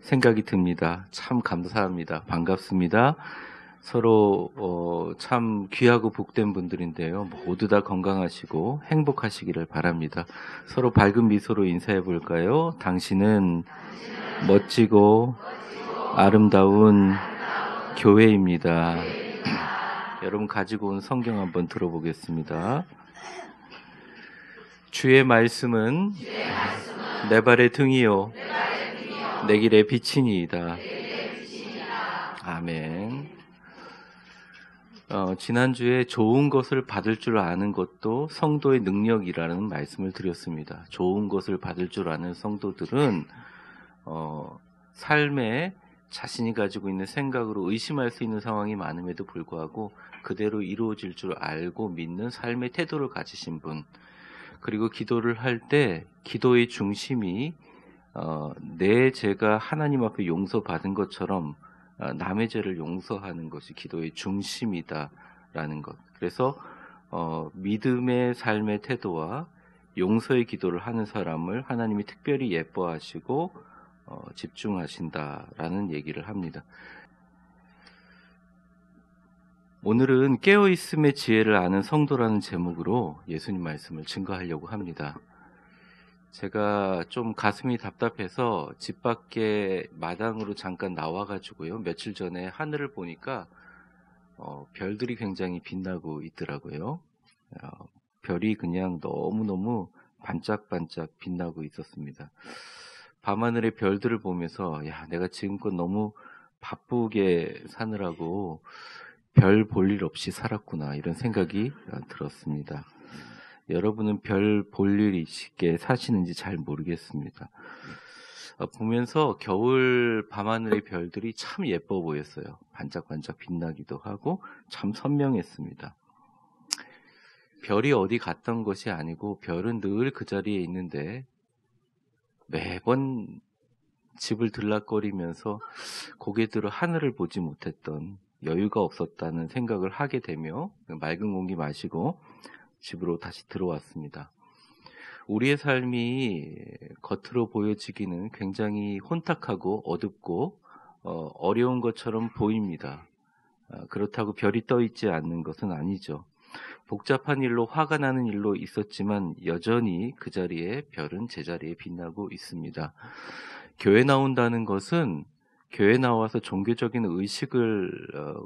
생각이 듭니다. 참 감사합니다. 반갑습니다. 서로 참 귀하고 복된 분들인데요. 모두 다 건강하시고 행복하시기를 바랍니다. 서로 밝은 미소로 인사해 볼까요? 당신은 멋지고 아름다운 교회입니다. 여러분 가지고 온 성경 한번 들어보겠습니다. 주의 말씀은 내 발의 등이요 내 길의 빛이니이다. 아멘. 지난주에 좋은 것을 받을 줄 아는 것도 성도의 능력이라는 말씀을 드렸습니다. 좋은 것을 받을 줄 아는 성도들은 삶에 자신이 가지고 있는 생각으로 의심할 수 있는 상황이 많음에도 불구하고 그대로 이루어질 줄 알고 믿는 삶의 태도를 가지신 분, 그리고 기도를 할 때 기도의 중심이 내 죄가 하나님 앞에 용서받은 것처럼 남의 죄를 용서하는 것이 기도의 중심이다라는 것. 그래서 믿음의 삶의 태도와 용서의 기도를 하는 사람을 하나님이 특별히 예뻐하시고 집중하신다라는 얘기를 합니다. 오늘은 깨어있음의 지혜를 아는 성도라는 제목으로 예수님 말씀을 증거하려고 합니다. 제가 좀 가슴이 답답해서 집 밖에 마당으로 잠깐 나와가지고요. 며칠 전에 하늘을 보니까 별들이 굉장히 빛나고 있더라고요. 별이 그냥 너무너무 반짝반짝 빛나고 있었습니다. 밤하늘의 별들을 보면서 내가 지금껏 너무 바쁘게 사느라고 별 볼 일 없이 살았구나 이런 생각이 들었습니다. 여러분은 별 볼 일 있게 사시는지 잘 모르겠습니다. 보면서 겨울 밤하늘의 별들이 참 예뻐 보였어요. 반짝반짝 빛나기도 하고 참 선명했습니다. 별이 어디 갔던 것이 아니고 별은 늘 그 자리에 있는데 매번 집을 들락거리면서 고개 들어 하늘을 보지 못했던, 여유가 없었다는 생각을 하게 되며 맑은 공기 마시고 집으로 다시 들어왔습니다. 우리의 삶이 겉으로 보여지기는 굉장히 혼탁하고 어둡고 어려운 것처럼 보입니다. 그렇다고 별이 떠 있지 않는 것은 아니죠. 복잡한 일로, 화가 나는 일로 있었지만 여전히 그 자리에 별은 제자리에 빛나고 있습니다. 교회 나온다는 것은 교회 나와서 종교적인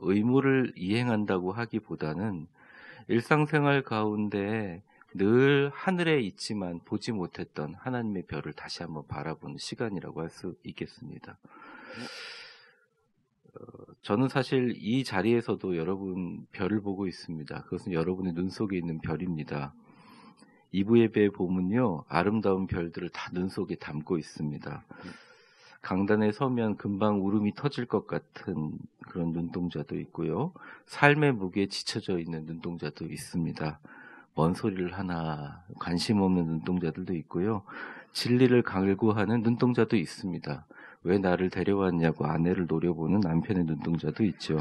의무를 이행한다고 하기보다는 일상생활 가운데 늘 하늘에 있지만 보지 못했던 하나님의 별을 다시 한번 바라보는 시간이라고 할 수 있겠습니다. 저는 사실 이 자리에서도 여러분 별을 보고 있습니다. 그것은 여러분의 눈 속에 있는 별입니다. 2부 예배에 보면요, 아름다운 별들을 다 눈 속에 담고 있습니다. 강단에 서면 금방 울음이 터질 것 같은 그런 눈동자도 있고요. 삶의 무게에 지쳐져 있는 눈동자도 있습니다. 뭔 소리를 하나 관심 없는 눈동자들도 있고요. 진리를 갈구하는 눈동자도 있습니다. 왜 나를 데려왔냐고 아내를 노려보는 남편의 눈동자도 있죠.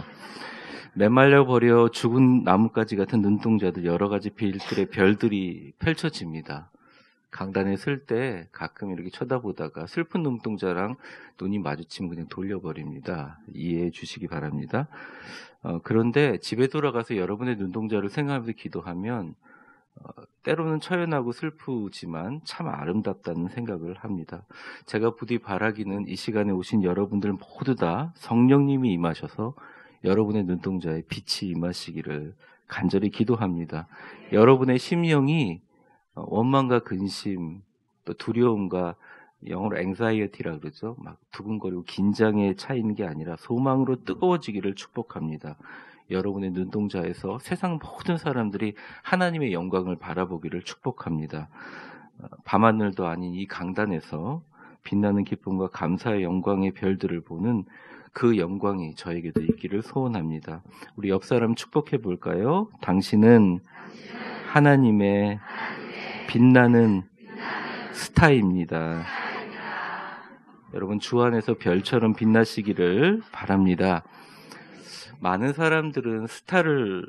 메말려 버려 죽은 나뭇가지 같은 눈동자들, 여러 가지 빌들의 별들이 펼쳐집니다. 강단에 설 때 가끔 이렇게 쳐다보다가 슬픈 눈동자랑 눈이 마주치면 그냥 돌려버립니다. 이해해 주시기 바랍니다. 그런데 집에 돌아가서 여러분의 눈동자를 생각하면서 기도하면 때로는 처연하고 슬프지만 참 아름답다는 생각을 합니다. 제가 부디 바라기는 이 시간에 오신 여러분들 모두 다 성령님이 임하셔서 여러분의 눈동자에 빛이 임하시기를 간절히 기도합니다. 여러분의 심령이 원망과 근심, 또 두려움과, 영어로 anxiety라 그러죠. 막 두근거리고 긴장에 차이는 게 아니라 소망으로 뜨거워지기를 축복합니다. 여러분의 눈동자에서 세상 모든 사람들이 하나님의 영광을 바라보기를 축복합니다. 밤하늘도 아닌 이 강단에서 빛나는 기쁨과 감사의 영광의 별들을 보는 그 영광이 저에게도 있기를 소원합니다. 우리 옆 사람 축복해 볼까요? 당신은 하나님의 빛나는 스타입니다. 여러분 주 안에서 별처럼 빛나시기를 바랍니다. 많은 사람들은 스타를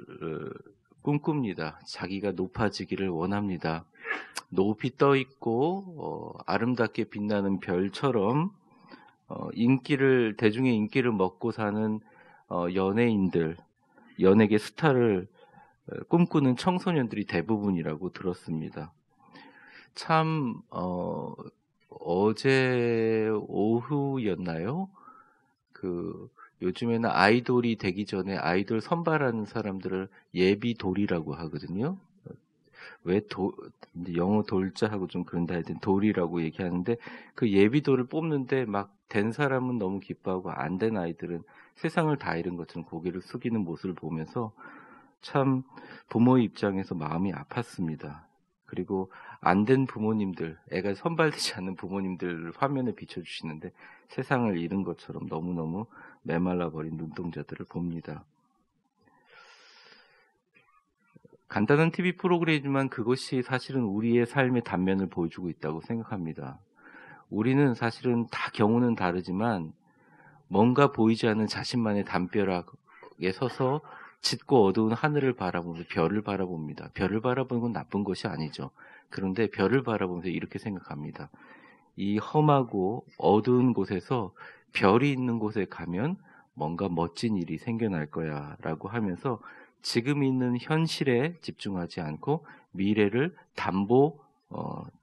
꿈꿉니다. 자기가 높아지기를 원합니다. 높이 떠 있고 아름답게 빛나는 별처럼 대중의 인기를 먹고 사는 연예인들, 연예계 스타를 꿈꾸는 청소년들이 대부분이라고 들었습니다. 참 어제 오후였나요? 요즘에는 아이돌이 되기 전에 아이돌 선발하는 사람들을 예비돌이라고 하거든요. 왜 이제 영어 돌자하고 좀 그런다 하여튼 돌이라고 얘기하는데, 그 예비돌을 뽑는데 막 된 사람은 너무 기뻐하고 안 된 아이들은 세상을 다 잃은 것처럼 고개를 숙이는 모습을 보면서 참 부모의 입장에서 마음이 아팠습니다. 그리고 안 된 부모님들, 애가 선발되지 않는 부모님들을 화면에 비춰주시는데 세상을 잃은 것처럼 너무너무 메말라버린 눈동자들을 봅니다. 간단한 TV 프로그램이지만 그것이 사실은 우리의 삶의 단면을 보여주고 있다고 생각합니다. 우리는 사실은 다 경우는 다르지만 뭔가 보이지 않는 자신만의 담벼락에 서서 짙고 어두운 하늘을 바라보면서 별을 바라봅니다. 별을 바라보는 건 나쁜 것이 아니죠. 그런데 별을 바라보면서 이렇게 생각합니다. 이 험하고 어두운 곳에서 별이 있는 곳에 가면 뭔가 멋진 일이 생겨날 거야 라고 하면서 지금 있는 현실에 집중하지 않고 미래를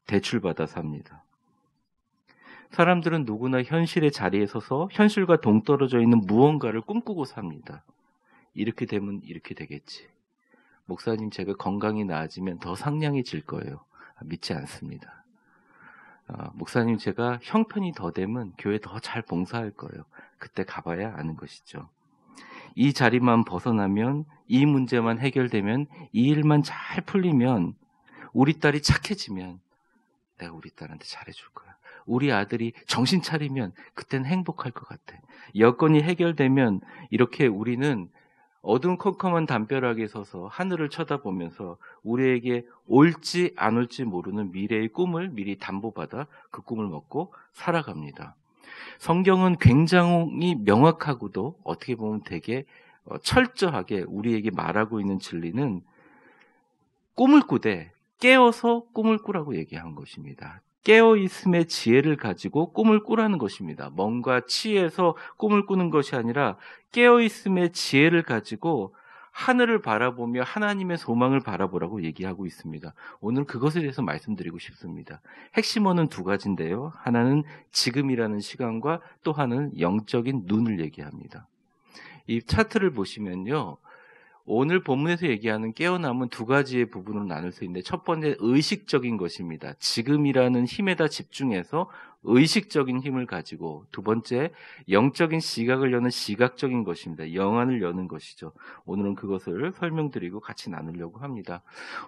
대출받아 삽니다. 사람들은 누구나 현실의 자리에 서서 현실과 동떨어져 있는 무언가를 꿈꾸고 삽니다. 이렇게 되면 이렇게 되겠지. 목사님, 제가 건강이 나아지면 더 상냥해질 거예요. 믿지 않습니다. 목사님, 제가 형편이 더 되면 교회 더 잘 봉사할 거예요. 그때 가봐야 아는 것이죠. 이 자리만 벗어나면, 이 문제만 해결되면, 이 일만 잘 풀리면, 우리 딸이 착해지면 내가 우리 딸한테 잘해줄 거야. 우리 아들이 정신 차리면 그땐 행복할 것 같아. 여건이 해결되면, 이렇게 우리는 어두운 컴컴한 담벼락에 서서 하늘을 쳐다보면서 우리에게 올지 안 올지 모르는 미래의 꿈을 미리 담보받아 그 꿈을 먹고 살아갑니다. 성경은 굉장히 명확하고도 어떻게 보면 되게 철저하게 우리에게 말하고 있는 진리는 꿈을 꾸되 깨어서 꿈을 꾸라고 얘기한 것입니다. 깨어있음의 지혜를 가지고 꿈을 꾸라는 것입니다. 뭔가 취해서 꿈을 꾸는 것이 아니라 깨어있음의 지혜를 가지고 하늘을 바라보며 하나님의 소망을 바라보라고 얘기하고 있습니다. 오늘 그것에 대해서 말씀드리고 싶습니다. 핵심어는 두 가지인데요. 하나는 지금이라는 시간과 또 하나는 영적인 눈을 얘기합니다. 이 차트를 보시면요. 오늘 본문에서 얘기하는 깨어남은 두 가지의 부분으로 나눌 수 있는데, 첫 번째 의식적인 것입니다. 지금이라는 힘에다 집중해서 의식적인 힘을 가지고, 두 번째 영적인 시각을 여는 시각적인 것입니다. 영안을 여는 것이죠. 오늘은 그것을 설명드리고 같이 나누려고 합니다.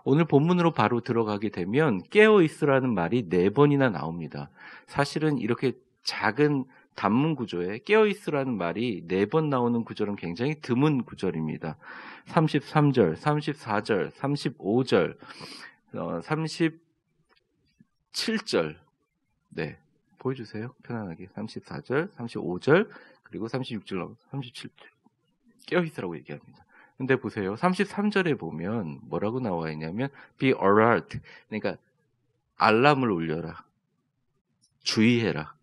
오늘 본문으로 바로 들어가게 되면 깨어있으라는 말이 4번이나 나옵니다. 사실은 이렇게 작은 단문 구조에 깨어있으라는 말이 4번 나오는 구절은 굉장히 드문 구절입니다. 33절, 34절, 35절, 37절. 네, 보여주세요. 편안하게. 34절, 35절, 그리고 36절, 37절. 깨어있으라고 얘기합니다. 근데 보세요. 33절에 보면 뭐라고 나와 있냐면 be alert. 그러니까 알람을 울려라. 주의해라.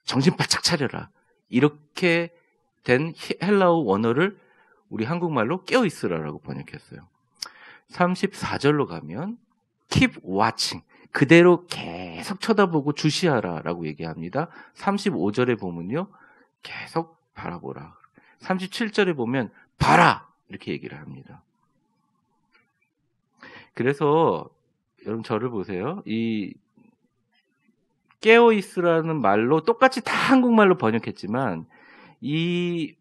정신 바짝 차려라. 이렇게 된 헬라어 원어를 우리 한국말로 깨어있으라라고 번역했어요. 34절로 가면 keep watching. 그대로 계속 쳐다보고 주시하라라고 얘기합니다. 35절에 보면요. 계속 바라보라. 37절에 보면 봐라! 이렇게 얘기를 합니다. 그래서 여러분 저를 보세요. 이 깨어있으라는 말로 똑같이 다 한국말로 번역했지만 이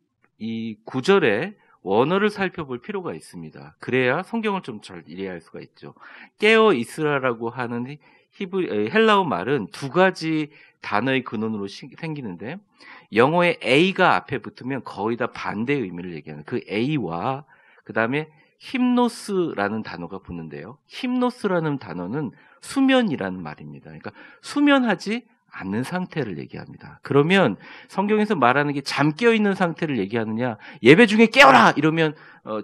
구절의 원어를 살펴볼 필요가 있습니다. 그래야 성경을 좀 잘 이해할 수가 있죠. 깨어있으라라고 하는 헬라어 말은 두 가지 단어의 근원으로 생기는데, 영어의 A가 앞에 붙으면 거의 다 반대의 의미를 얘기하는 그 A와 그 다음에 힘노스라는 단어가 붙는데요. 힘노스라는 단어는 수면이라는 말입니다. 그러니까 수면하지 않는 상태를 얘기합니다. 그러면 성경에서 말하는 게 잠 깨어 있는 상태를 얘기하느냐, 예배 중에 깨어라 이러면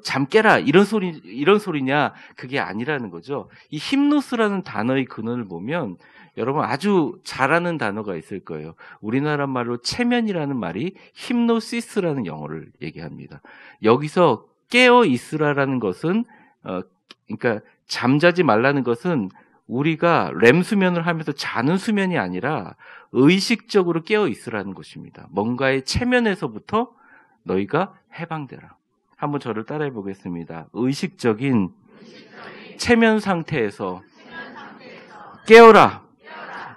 잠 깨라 이런 소리냐, 그게 아니라는 거죠. 이 힘노스라는 단어의 근원을 보면 여러분 아주 잘 아는 단어가 있을 거예요. 우리나라 말로 체면이라는 말이 힘노시스라는 영어를 얘기합니다. 여기서 깨어 있으라라는 것은 그러니까 잠자지 말라는 것은 우리가 렘 수면을 하면서 자는 수면이 아니라 의식적으로 깨어 있으라는 것입니다. 뭔가의 체면에서부터 너희가 해방되라. 한번 저를 따라해 보겠습니다. 의식적인 체면 상태에서 깨어라.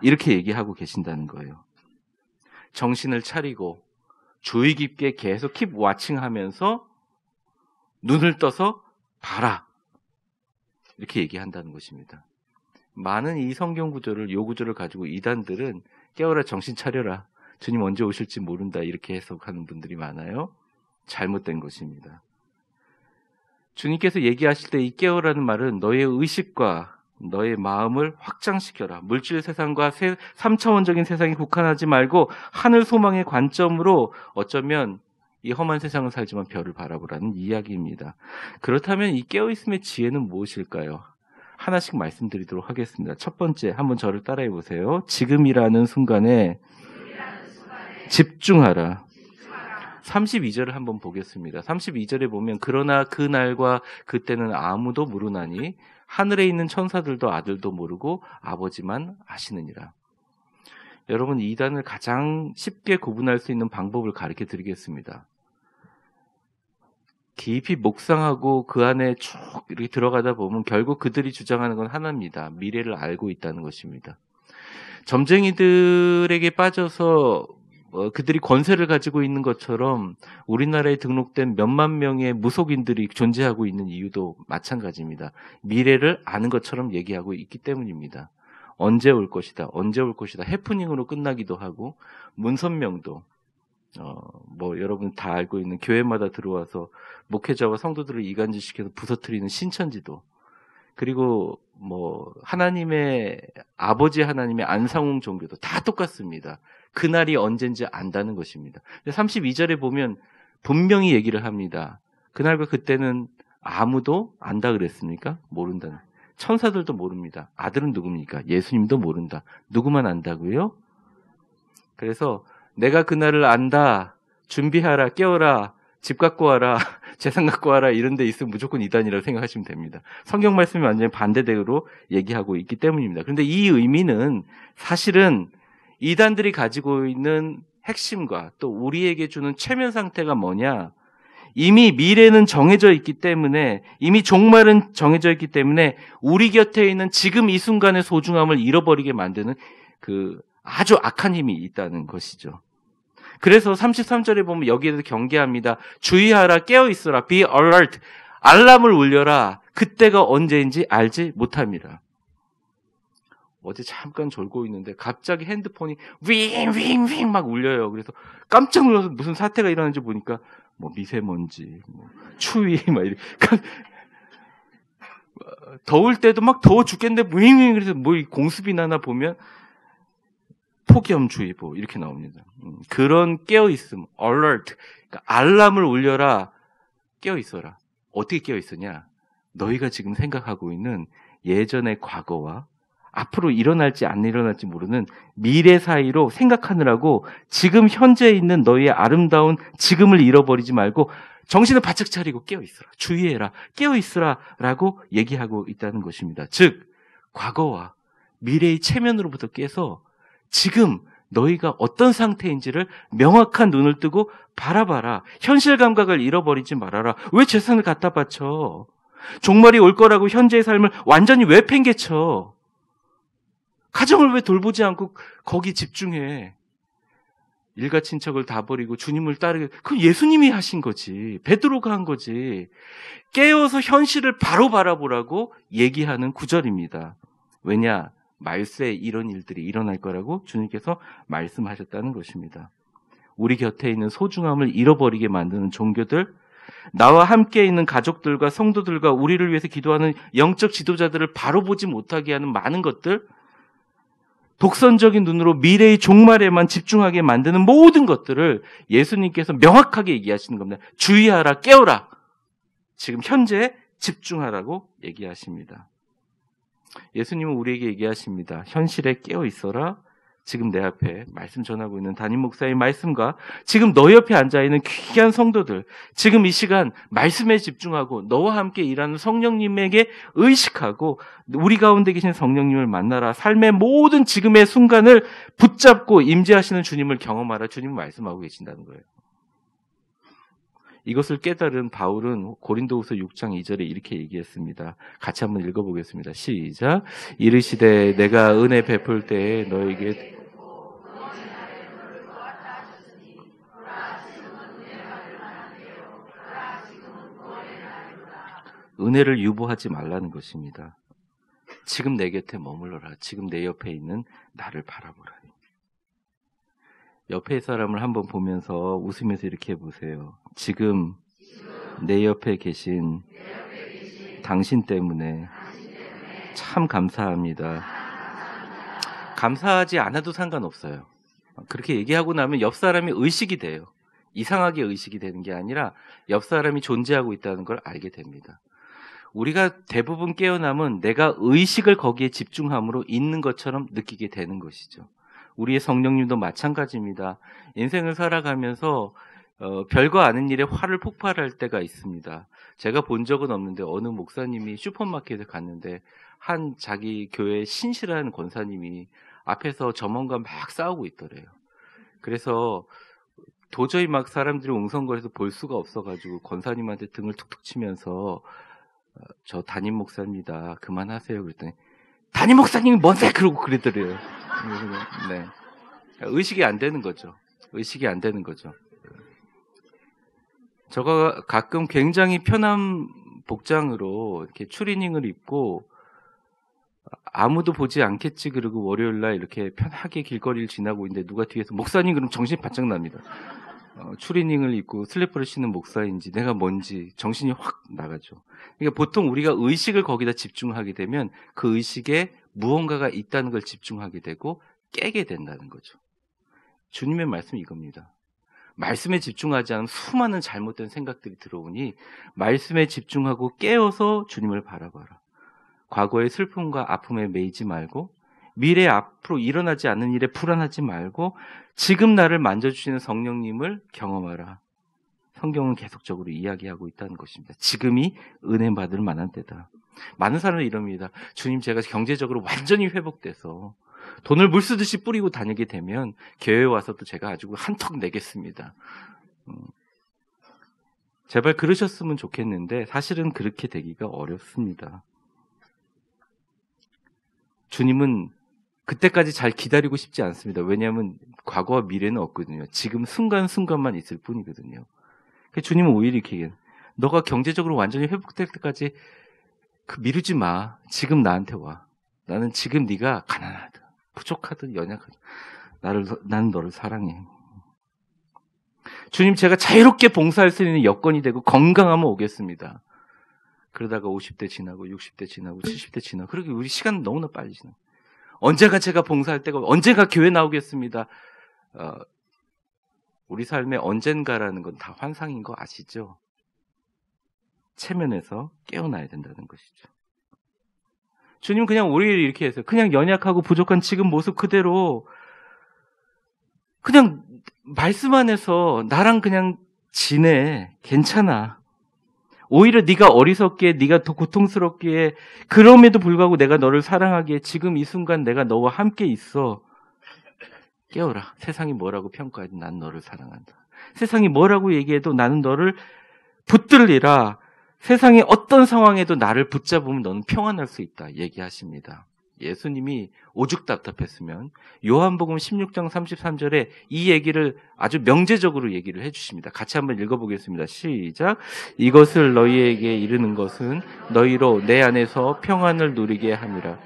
이렇게 얘기하고 계신다는 거예요. 정신을 차리고 주의 깊게 계속 킵 와칭하면서 눈을 떠서 봐라. 이렇게 얘기한다는 것입니다. 많은 이 성경 구절을, 요 구절을 가지고 이단들은 깨어라, 정신 차려라, 주님 언제 오실지 모른다 이렇게 해석하는 분들이 많아요. 잘못된 것입니다. 주님께서 얘기하실 때 이 깨어라는 말은 너의 의식과 너의 마음을 확장시켜라. 물질 세상과 3차원적인 세상에 국한하지 말고 하늘 소망의 관점으로 어쩌면 이 험한 세상을 살지만 별을 바라보라는 이야기입니다. 그렇다면 이 깨어있음의 지혜는 무엇일까요? 하나씩 말씀드리도록 하겠습니다. 첫 번째, 한번 저를 따라해 보세요. 지금이라는 순간에 집중하라. 32절을 한번 보겠습니다. 32절에 보면 그러나 그 날과 그때는 아무도 모르나니 하늘에 있는 천사들도 아들도 모르고 아버지만 아시느니라. 여러분, 이단을 가장 쉽게 구분할 수 있는 방법을 가르쳐 드리겠습니다. 깊이 묵상하고 그 안에 쭉 이렇게 들어가다 보면 결국 그들이 주장하는 건 하나입니다. 미래를 알고 있다는 것입니다. 점쟁이들에게 빠져서 그들이 권세를 가지고 있는 것처럼 우리나라에 등록된 몇만 명의 무속인들이 존재하고 있는 이유도 마찬가지입니다. 미래를 아는 것처럼 얘기하고 있기 때문입니다. 언제 올 것이다, 언제 올 것이다. 해프닝으로 끝나기도 하고, 문선명도 여러분 다 알고 있는 교회마다 들어와서 목회자와 성도들을 이간질시켜서 부서뜨리는 신천지도, 그리고 하나님의 아버지 하나님의 안상홍 종교도 다 똑같습니다. 그날이 언젠지 안다는 것입니다. 32절에 보면 분명히 얘기를 합니다. 그날과 그때는 아무도 안다 그랬습니까? 모른다는. 천사들도 모릅니다. 아들은 누굽니까? 예수님도 모른다. 누구만 안다고요? 그래서 내가 그날을 안다. 준비하라. 깨어라. 집 갖고 와라. 재산 갖고 와라. 이런 데 있으면 무조건 이단이라고 생각하시면 됩니다. 성경 말씀이 완전히 반대대로 얘기하고 있기 때문입니다. 그런데 이 의미는 사실은 이단들이 가지고 있는 핵심과 또 우리에게 주는 최면 상태가 뭐냐? 이미 미래는 정해져 있기 때문에, 이미 종말은 정해져 있기 때문에 우리 곁에 있는 지금 이 순간의 소중함을 잃어버리게 만드는 그 아주 악한 힘이 있다는 것이죠. 그래서 33절에 보면 여기에서 경계합니다. 주의하라, 깨어있어라, be alert. 알람을 울려라. 그때가 언제인지 알지 못함이라. 어제 잠깐 졸고 있는데 갑자기 핸드폰이 윙윙윙 막 울려요. 그래서 깜짝 놀라서 무슨 사태가 일어나는지 보니까 미세먼지, 추위 막 이렇게 더울 때도 막 더워 죽겠는데 윙윙 그래서 공습이 나나 보면 폭염주의보 이렇게 나옵니다. 그런 깨어있음, alert, 그러니까 알람을 울려라, 깨어있어라. 어떻게 깨어있으냐? 너희가 지금 생각하고 있는 예전의 과거와 앞으로 일어날지 안 일어날지 모르는 미래 사이로 생각하느라고 지금 현재에 있는 너희의 아름다운 지금을 잃어버리지 말고 정신을 바짝 차리고 깨어있으라, 주의해라, 깨어있으라 라고 얘기하고 있다는 것입니다. 즉 과거와 미래의 체면으로부터 깨서 지금 너희가 어떤 상태인지를 명확한 눈을 뜨고 바라봐라. 현실 감각을 잃어버리지 말아라. 왜 재산을 갖다 바쳐? 종말이 올 거라고 현재의 삶을 완전히 왜 팽개쳐? 가정을 왜 돌보지 않고 거기 집중해? 일가 친척을 다 버리고 주님을 따르게. 그건 예수님이 하신 거지. 베드로가 한 거지. 깨어서 현실을 바로 바라보라고 얘기하는 구절입니다. 왜냐? 말세에 이런 일들이 일어날 거라고 주님께서 말씀하셨다는 것입니다. 우리 곁에 있는 소중함을 잃어버리게 만드는 종교들, 나와 함께 있는 가족들과 성도들과 우리를 위해서 기도하는 영적 지도자들을 바로 보지 못하게 하는 많은 것들, 독선적인 눈으로 미래의 종말에만 집중하게 만드는 모든 것들을 예수님께서 명확하게 얘기하시는 겁니다. 주의하라, 깨어라. 지금 현재 집중하라고 얘기하십니다. 예수님은 우리에게 얘기하십니다. 현실에 깨어 있어라. 지금 내 앞에 말씀 전하고 있는 담임 목사의 말씀과 지금 너 옆에 앉아있는 귀한 성도들, 지금 이 시간 말씀에 집중하고 너와 함께 일하는 성령님에게 의식하고 우리 가운데 계신 성령님을 만나라. 삶의 모든 지금의 순간을 붙잡고 임재하시는 주님을 경험하라. 주님은 말씀하고 계신다는 거예요. 이것을 깨달은 바울은 고린도후서 6장 2절에 이렇게 얘기했습니다. 같이 한번 읽어보겠습니다. 시작. 이르시되 내가 은혜 베풀 때에 너에게 은혜를 유보하지 말라는 것입니다. 지금 내 곁에 머물러라. 지금 내 옆에 있는 나를 바라보라. 옆에 사람을 한번 보면서 웃으면서 이렇게 해보세요. 지금 내 옆에 계신 당신 때문에 참 감사합니다. 감사하지 않아도 상관없어요. 그렇게 얘기하고 나면 옆 사람이 의식이 돼요. 이상하게 의식이 되는 게 아니라 옆 사람이 존재하고 있다는 걸 알게 됩니다. 우리가 대부분 깨어남은 내가 의식을 거기에 집중함으로 있는 것처럼 느끼게 되는 것이죠. 우리의 성령님도 마찬가지입니다. 인생을 살아가면서 별거 아닌 일에 화를 폭발할 때가 있습니다. 제가 본 적은 없는데 어느 목사님이 슈퍼마켓에 갔는데 한 자기 교회 신실한 권사님이 앞에서 점원과 막 싸우고 있더래요. 그래서 도저히 막 사람들이 웅성거려서 볼 수가 없어가지고 권사님한테 등을 툭툭 치면서 저 담임 목사입니다. 그만하세요. 그랬더니 담임 목사님이 뭔데? 그러고 그러더래요. 네. 의식이 안 되는 거죠. 의식이 안 되는 거죠. 저가 가끔 굉장히 편한 복장으로 이렇게 추리닝을 입고 아무도 보지 않겠지 그러고 월요일날 이렇게 편하게 길거리를 지나고 있는데 누가 뒤에서 목사님 그럼 정신이 바짝 납니다. 추리닝을 입고 슬리퍼를 신는 목사인지 내가 뭔지 정신이 확 나가죠. 그러니까 보통 우리가 의식을 거기다 집중하게 되면 그 의식에 무언가가 있다는 걸 집중하게 되고 깨게 된다는 거죠. 주님의 말씀이 이겁니다. 말씀에 집중하지 않으면 수많은 잘못된 생각들이 들어오니 말씀에 집중하고 깨어서 주님을 바라봐라. 과거의 슬픔과 아픔에 매이지 말고 미래 앞으로 일어나지 않는 일에 불안하지 말고 지금 나를 만져주시는 성령님을 경험하라. 성경은 계속적으로 이야기하고 있다는 것입니다. 지금이 은혜 받을 만한 때다. 많은 사람들이 이럽니다. 주님 제가 경제적으로 완전히 회복돼서 돈을 물쓰듯이 뿌리고 다니게 되면 교회에 와서도 제가 아주 한턱 내겠습니다. 제발 그러셨으면 좋겠는데 사실은 그렇게 되기가 어렵습니다. 주님은 그때까지 잘 기다리고 싶지 않습니다. 왜냐하면 과거와 미래는 없거든요. 지금 순간순간만 있을 뿐이거든요. 주님은 오히려 이렇게 얘기해요. 너가 경제적으로 완전히 회복될 때까지 미루지 마. 지금 나한테 와. 나는 지금 네가 가난하든 부족하든 연약하든 나는 너를 사랑해. 주님 제가 자유롭게 봉사할 수 있는 여건이 되고 건강하면 오겠습니다. 그러다가 50대 지나고 60대 지나고 70대 지나고 그렇게 우리 시간은 너무나 빨리 지나요. 언제가 제가 봉사할 때가 언제가 교회 나오겠습니다. 우리 삶의 언젠가라는 건 다 환상인 거 아시죠? 체면에서 깨어나야 된다는 것이죠. 주님 그냥 우리를 이렇게 해서 그냥 연약하고 부족한 지금 모습 그대로 그냥 말씀 안에서 나랑 그냥 지내. 괜찮아. 오히려 네가 어리석기에 네가 더 고통스럽기에 그럼에도 불구하고 내가 너를 사랑하기에 지금 이 순간 내가 너와 함께 있어. 깨어라. 세상이 뭐라고 평가해도 난 너를 사랑한다. 세상이 뭐라고 얘기해도 나는 너를 붙들리라. 세상의 어떤 상황에도 나를 붙잡으면 너는 평안할 수 있다. 얘기하십니다. 예수님이 오죽 답답했으면 요한복음 16장 33절에 이 얘기를 아주 명제적으로 얘기를 해주십니다. 같이 한번 읽어보겠습니다. 시작. 이것을 너희에게 이르는 것은 너희로 내 안에서 평안을 누리게 함이라.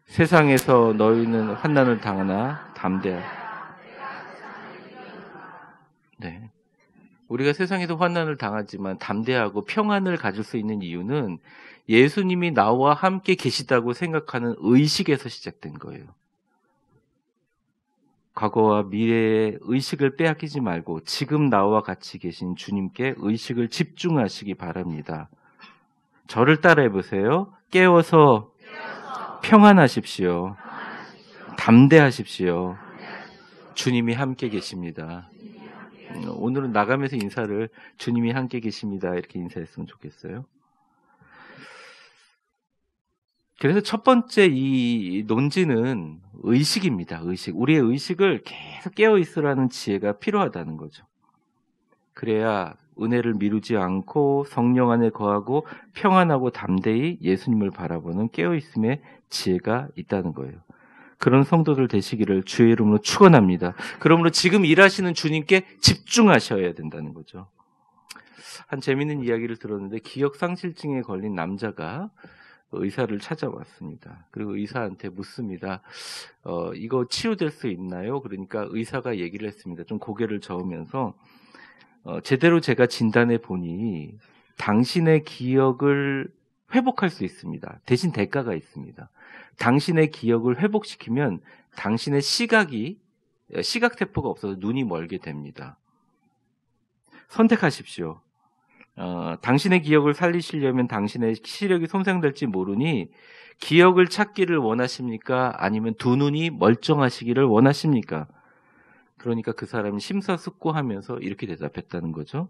세상에서 너희는 환난을 당하나 담대하라. 네. 우리가 세상에도 환난을 당하지만 담대하고 평안을 가질 수 있는 이유는 예수님이 나와 함께 계시다고 생각하는 의식에서 시작된 거예요. 과거와 미래의 의식을 빼앗기지 말고 지금 나와 같이 계신 주님께 의식을 집중하시기 바랍니다. 저를 따라해 보세요. 깨어서 평안하십시오. 담대하십시오. 주님이 함께 계십니다. 오늘은 나가면서 인사를 주님이 함께 계십니다 이렇게 인사했으면 좋겠어요. 그래서 첫 번째 이 논지는 의식입니다. 의식. 우리의 의식을 계속 깨어있으라는 지혜가 필요하다는 거죠. 그래야 은혜를 미루지 않고 성령 안에 거하고 평안하고 담대히 예수님을 바라보는 깨어있음의 지혜가 있다는 거예요. 그런 성도들 되시기를 주의 이름으로 축원합니다. 그러므로 지금 일하시는 주님께 집중하셔야 된다는 거죠. 한 재미있는 이야기를 들었는데 기억상실증에 걸린 남자가 의사를 찾아왔습니다. 그리고 의사한테 묻습니다. 이거 치유될 수 있나요? 그러니까 의사가 얘기를 했습니다. 좀 고개를 저으면서 제대로 제가 진단해 보니 당신의 기억을 회복할 수 있습니다. 대신 대가가 있습니다. 당신의 기억을 회복시키면 당신의 시각세포가 없어서 눈이 멀게 됩니다. 선택하십시오. 당신의 기억을 살리시려면 당신의 시력이 손상될지 모르니 기억을 찾기를 원하십니까? 아니면 두 눈이 멀쩡하시기를 원하십니까? 그러니까 그 사람이 심사숙고하면서 이렇게 대답했다는 거죠.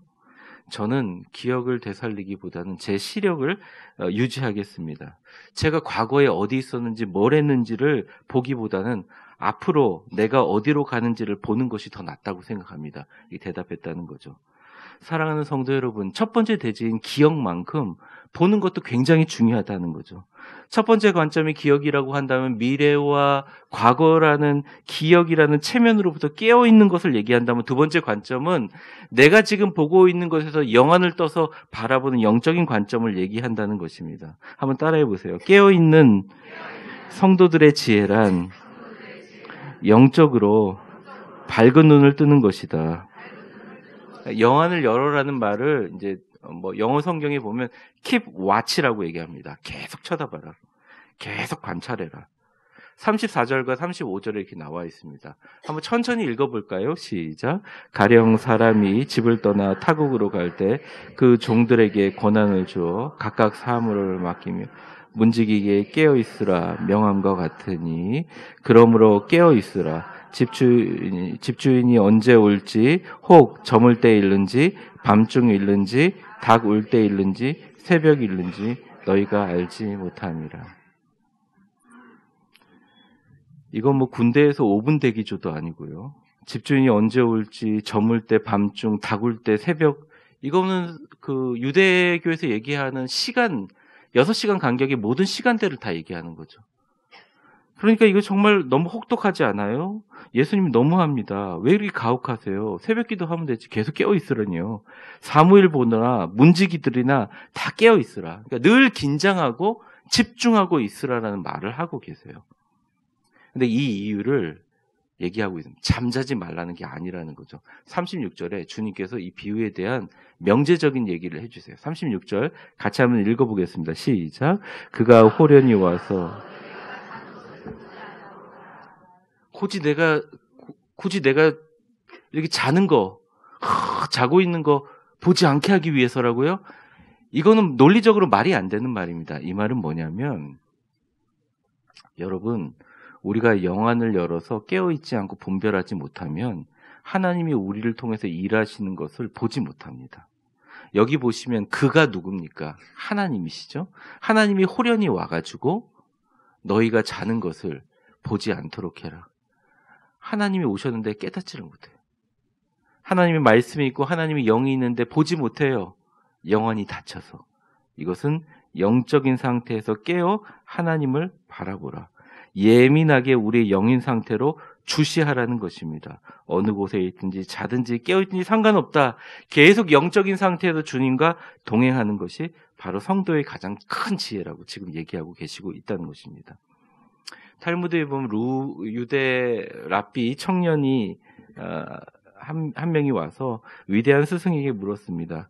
저는 기억을 되살리기보다는 제 시력을 유지하겠습니다. 제가 과거에 어디 있었는지 뭘 했는지를 보기보다는 앞으로 내가 어디로 가는지를 보는 것이 더 낫다고 생각합니다. 이렇게 대답했다는 거죠. 사랑하는 성도 여러분, 첫 번째 대지인 기억만큼 보는 것도 굉장히 중요하다는 거죠. 첫 번째 관점이 기억이라고 한다면 미래와 과거라는 기억이라는 체면으로부터 깨어있는 것을 얘기한다면 두 번째 관점은 내가 지금 보고 있는 것에서 영안을 떠서 바라보는 영적인 관점을 얘기한다는 것입니다. 한번 따라해 보세요. 깨어있는 성도들의 지혜란 영적으로 밝은 눈을 뜨는 것이다. 영안을 열어라는 말을 이제 영어 성경에 보면 keep watch라고 얘기합니다. 계속 쳐다봐라. 계속 관찰해라. 34절과 35절에 이렇게 나와 있습니다. 한번 천천히 읽어볼까요? 시작. 가령 사람이 집을 떠나 타국으로 갈 때 그 종들에게 권한을 주어 각각 사물을 맡기며 문지기게 깨어있으라 명함과 같으니 그러므로 깨어있으라. 집주인이 언제 올지, 혹 저물 때 일는지, 밤중 일는지, 닭 울 때 일는지, 새벽 일는지 너희가 알지 못함이라. 이건 군대에서 5분 대기조도 아니고요. 집주인이 언제 올지, 저물 때, 밤중, 닭 울 때, 새벽, 이거는 그 유대교에서 얘기하는 시간, 6시간 간격의 모든 시간대를 다 얘기하는 거죠. 그러니까 이거 정말 너무 혹독하지 않아요? 예수님이 너무합니다. 왜 이렇게 가혹하세요? 새벽기도 하면 되지. 계속 깨어있으라니요. 사무엘 보느라 문지기들이나 다 깨어있으라. 그러니까 늘 긴장하고 집중하고 있으라라는 말을 하고 계세요. 근데 이 이유를 얘기하고 있습니다. 잠자지 말라는 게 아니라는 거죠. 36절에 주님께서 이 비유에 대한 명제적인 얘기를 해주세요. 36절 같이 한번 읽어보겠습니다. 시작. 그가 호련히 와서 굳이 내가 이렇게 자는 거, 자고 있는 거 보지 않게 하기 위해서라고요? 이거는 논리적으로 말이 안 되는 말입니다. 이 말은 뭐냐면, 여러분, 우리가 영안을 열어서 깨어있지 않고 분별하지 못하면 하나님이 우리를 통해서 일하시는 것을 보지 못합니다. 여기 보시면 그가 누굽니까? 하나님이시죠? 하나님이 호련히 와가지고 너희가 자는 것을 보지 않도록 해라. 하나님이 오셨는데 깨닫지를 못해요. 하나님의 말씀이 있고 하나님의 영이 있는데 보지 못해요. 영혼이 닫혀서. 이것은 영적인 상태에서 깨어 하나님을 바라보라. 예민하게 우리의 영인 상태로 주시하라는 것입니다. 어느 곳에 있든지 자든지 깨어있든지 상관없다. 계속 영적인 상태에서 주님과 동행하는 것이 바로 성도의 가장 큰 지혜라고 지금 얘기하고 계시고 있다는 것입니다. 탈무드에 보면 유대 랍비 청년이 한 명이 와서 위대한 스승에게 물었습니다.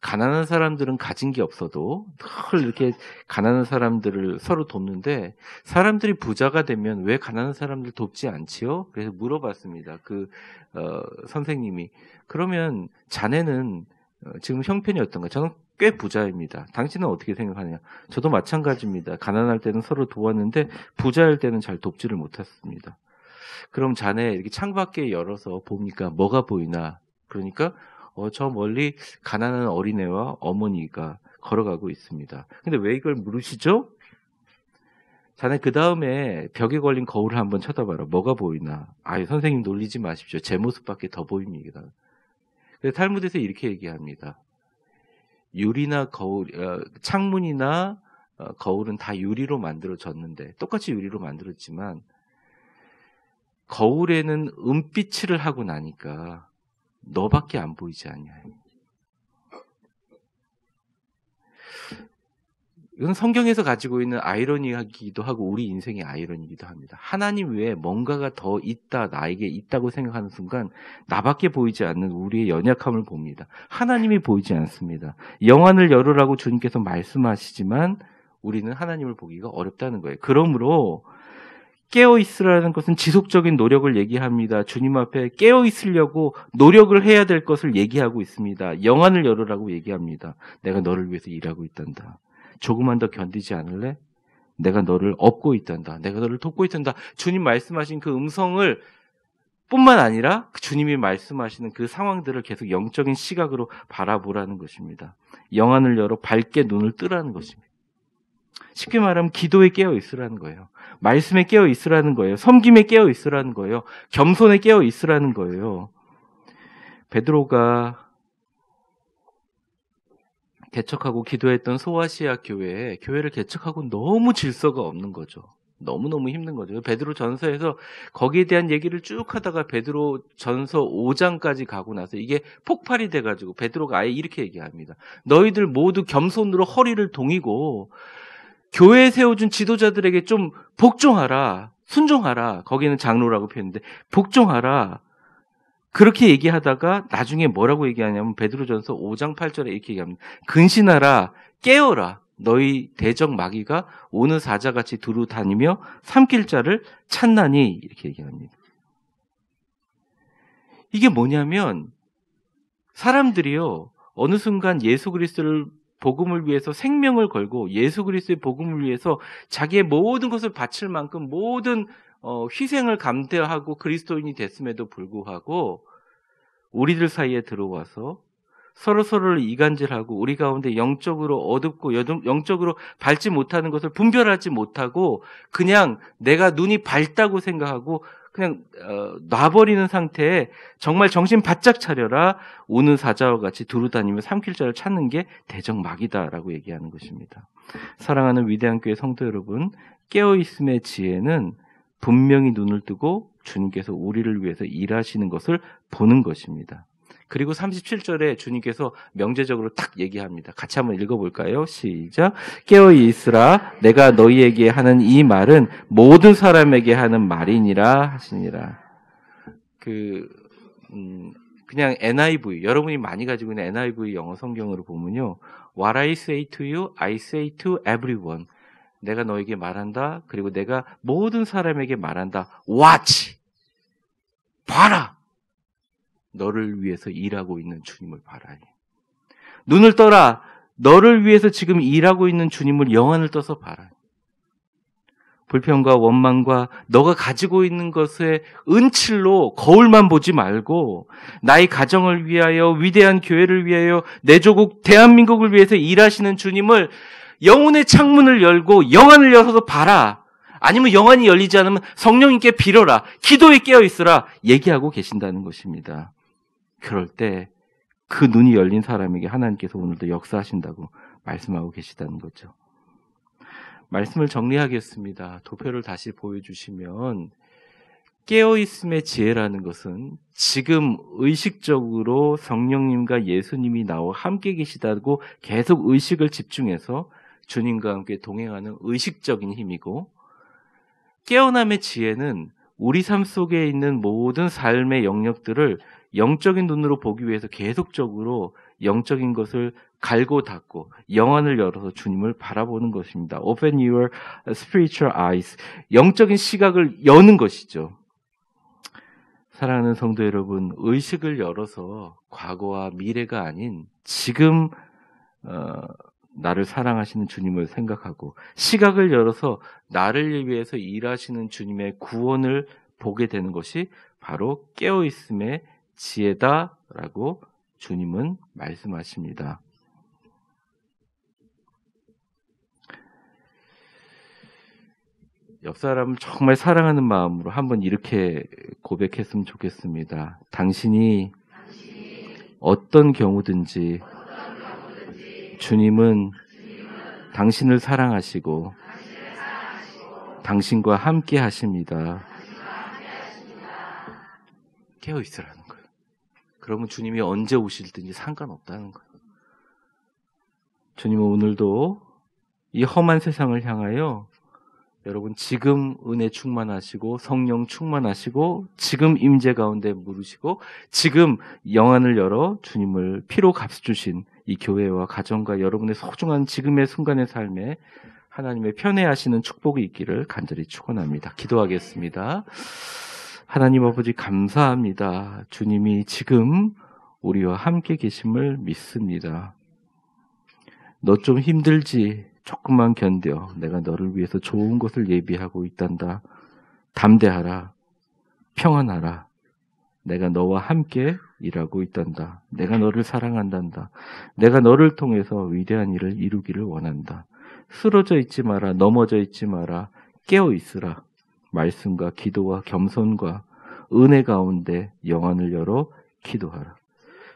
가난한 사람들은 가진 게 없어도 늘 이렇게 가난한 사람들을 서로 돕는데 사람들이 부자가 되면 왜 가난한 사람들 돕지 않지요? 그래서 물어봤습니다. 선생님이 그러면 자네는 지금 형편이 어떤가? 저는 꽤 부자입니다. 당신은 어떻게 생각하냐? 저도 마찬가지입니다. 가난할 때는 서로 도왔는데 부자일 때는 잘 돕지를 못했습니다. 그럼 자네 이렇게 창밖에 열어서 보니까 뭐가 보이나? 그러니까 저 멀리 가난한 어린애와 어머니가 걸어가고 있습니다. 근데 왜 이걸 물으시죠? 자네 그 다음에 벽에 걸린 거울을 한번 쳐다봐라. 뭐가 보이나? 아유 선생님 놀리지 마십시오. 제 모습밖에 더 보입니다. 그래서 탈무드에서 이렇게 얘기합니다. 유리나 거울, 창문이나 거울은 다 유리로 만들어졌는데 똑같이 유리로 만들었지만 거울에는 은빛을 하고 나니까 너밖에 안 보이지 않냐. 이건 성경에서 가지고 있는 아이러니이기도 하고 우리 인생의 아이러니이기도 합니다. 하나님 외에 뭔가가 더 있다, 나에게 있다고 생각하는 순간 나밖에 보이지 않는 우리의 연약함을 봅니다. 하나님이 보이지 않습니다. 영안을 열으라고 주님께서 말씀하시지만 우리는 하나님을 보기가 어렵다는 거예요. 그러므로 깨어있으라는 것은 지속적인 노력을 얘기합니다. 주님 앞에 깨어있으려고 노력을 해야 될 것을 얘기하고 있습니다. 영안을 열으라고 얘기합니다. 내가 너를 위해서 일하고 있단다. 조금만 더 견디지 않을래? 내가 너를 업고 있단다. 내가 너를 돕고 있단다. 주님 말씀하신 그 음성을 뿐만 아니라 주님이 말씀하시는 그 상황들을 계속 영적인 시각으로 바라보라는 것입니다. 영안을 열어 밝게 눈을 뜨라는 것입니다. 쉽게 말하면 기도에 깨어 있으라는 거예요. 말씀에 깨어 있으라는 거예요. 섬김에 깨어 있으라는 거예요. 겸손에 깨어 있으라는 거예요. 베드로가 개척하고 기도했던 소아시아 교회를 개척하고 너무 질서가 없는 거죠. 너무너무 힘든 거죠. 베드로 전서에서 거기에 대한 얘기를 쭉 하다가 베드로 전서 5장까지 가고 나서 이게 폭발이 돼가지고 베드로가 아예 이렇게 얘기합니다. 너희들 모두 겸손으로 허리를 동이고 교회에 세워준 지도자들에게 좀 복종하라, 순종하라. 거기는 장로라고 표현했는데 복종하라. 그렇게 얘기하다가 나중에 뭐라고 얘기하냐면 베드로전서 5장 8절에 이렇게 얘기합니다. 근신하라, 깨어라. 너희 대적 마귀가 오는 사자같이 두루 다니며 삼킬 자를 찾나니 이렇게 얘기합니다. 이게 뭐냐면 사람들이요 어느 순간 예수 그리스도를 복음을 위해서 생명을 걸고 예수 그리스도의 복음을 위해서 자기의 모든 것을 바칠 만큼 모든 희생을 감대하고 그리스도인이 됐음에도 불구하고 우리들 사이에 들어와서 서로를 이간질하고 우리 가운데 영적으로 어둡고 영적으로 밝지 못하는 것을 분별하지 못하고 그냥 내가 눈이 밝다고 생각하고 그냥 놔버리는 상태에 정말 정신 바짝 차려라. 오는 사자와 같이 두루다니며 삼킬 자를 찾는 게 대적마귀다라고 얘기하는 것입니다. 사랑하는 위대한 교회 성도 여러분, 깨어있음의 지혜는 분명히 눈을 뜨고 주님께서 우리를 위해서 일하시는 것을 보는 것입니다. 그리고 37절에 주님께서 명제적으로 딱 얘기합니다. 같이 한번 읽어볼까요? 시작. 깨어있으라. 내가 너희에게 하는 이 말은 모든 사람에게 하는 말이니라 하시니라. 그냥 NIV, 여러분이 많이 가지고 있는 NIV 영어 성경으로 보면요. What I say to you, I say to everyone. 내가 너에게 말한다. 그리고 내가 모든 사람에게 말한다. Watch. 봐라. 너를 위해서 일하고 있는 주님을 봐라. 눈을 떠라. 너를 위해서 지금 일하고 있는 주님을 영안을 떠서 봐라. 불평과 원망과 너가 가지고 있는 것의 은칠로 거울만 보지 말고 나의 가정을 위하여 위대한 교회를 위하여 내 조국 대한민국을 위해서 일하시는 주님을 영혼의 창문을 열고 영안을 열어서 봐라. 아니면 영안이 열리지 않으면 성령님께 빌어라. 기도에 깨어있으라. 얘기하고 계신다는 것입니다. 그럴 때 그 눈이 열린 사람에게 하나님께서 오늘도 역사하신다고 말씀하고 계시다는 거죠. 말씀을 정리하겠습니다. 도표를 다시 보여주시면 깨어있음의 지혜라는 것은 지금 의식적으로 성령님과 예수님이 나와 함께 계시다고 계속 의식을 집중해서 주님과 함께 동행하는 의식적인 힘이고 깨어남의 지혜는 우리 삶 속에 있는 모든 삶의 영역들을 영적인 눈으로 보기 위해서 계속적으로 영적인 것을 갈고 닫고 영안을 열어서 주님을 바라보는 것입니다. Open your spiritual eyes. 영적인 시각을 여는 것이죠. 사랑하는 성도 여러분, 의식을 열어서 과거와 미래가 아닌 지금 나를 사랑하시는 주님을 생각하고 시각을 열어서 나를 위해서 일하시는 주님의 구원을 보게 되는 것이 바로 깨어있음의 지혜다라고 주님은 말씀하십니다. 옆 사람을 정말 사랑하는 마음으로 한번 이렇게 고백했으면 좋겠습니다. 당신이 어떤 경우든지 주님은 당신을 사랑하시고 당신과 함께 하십니다. 깨어 있으라는 거예요. 그러면 주님이 언제 오실든지 상관없다는 거예요. 주님은 오늘도 이 험한 세상을 향하여 여러분 지금 은혜 충만하시고 성령 충만하시고 지금 임재 가운데 물으시고 지금 영안을 열어 주님을 피로 값주신 이 교회와 가정과 여러분의 소중한 지금의 순간의 삶에 하나님의 편애하시는 축복이 있기를 간절히 축원합니다. 기도하겠습니다. 하나님 아버지 감사합니다. 주님이 지금 우리와 함께 계심을 믿습니다. 너 좀 힘들지? 조금만 견뎌. 내가 너를 위해서 좋은 것을 예비하고 있단다. 담대하라. 평안하라. 내가 너와 함께 일하고 있단다. 내가 너를 사랑한단다. 내가 너를 통해서 위대한 일을 이루기를 원한다. 쓰러져 있지 마라. 넘어져 있지 마라. 깨어 있으라. 말씀과 기도와 겸손과 은혜 가운데 영안을 열어 기도하라.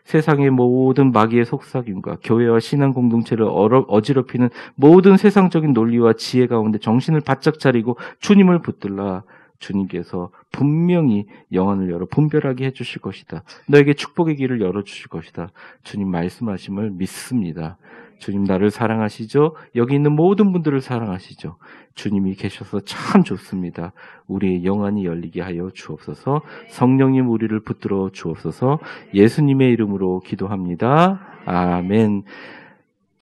세상의 모든 마귀의 속삭임과 교회와 신앙 공동체를 어지럽히는 모든 세상적인 논리와 지혜 가운데 정신을 바짝 차리고 주님을 붙들라. 주님께서 분명히 영안을 열어 분별하게 해주실 것이다. 너에게 축복의 길을 열어주실 것이다. 주님 말씀하심을 믿습니다. 주님 나를 사랑하시죠? 여기 있는 모든 분들을 사랑하시죠? 주님이 계셔서 참 좋습니다. 우리의 영안이 열리게 하여 주옵소서. 성령님 우리를 붙들어 주옵소서. 예수님의 이름으로 기도합니다. 아멘.